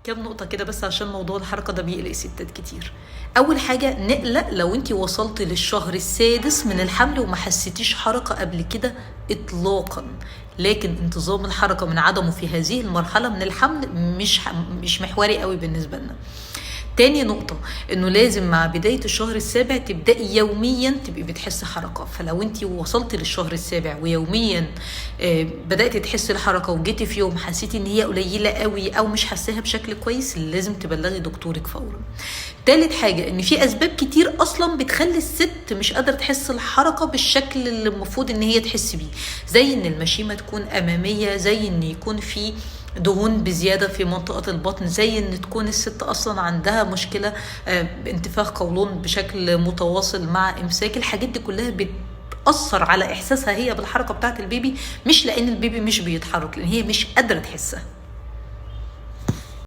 كام نقطة كده بس عشان موضوع الحركة ده بيقلق ستات كتير. أول حاجة نقلق لو انتي وصلت للشهر السادس من الحمل وما حسيتيش حركة قبل كده إطلاقا، لكن انتظام الحركة من عدمه في هذه المرحلة من الحمل مش محوري قوي بالنسبة لنا. تاني نقطة انه لازم مع بداية الشهر السابع تبدأي يوميا تبقي بتحسي حركة. فلو انتي وصلت للشهر السابع ويوميا بدأتي تحسي الحركة وجيتي في يوم حسيتي ان هي قليلة قوي او مش حاساها بشكل كويس، لازم تبلغي دكتورك فورا. تالت حاجة ان في اسباب كتير اصلا بتخلي الست مش قادرة تحس الحركة بالشكل اللي المفروض ان هي تحس بيه، زي ان المشيمة تكون امامية، زي ان يكون في دهون بزيادة في منطقة البطن، زي ان تكون الست اصلا عندها مشكلة بانتفاخ قولون بشكل متواصل مع امساك. الحاجات دي كلها بتأثر على احساسها هي بالحركة بتاعت البيبي، مش لان البيبي مش بيتحرك، لان هي مش قادرة تحسها.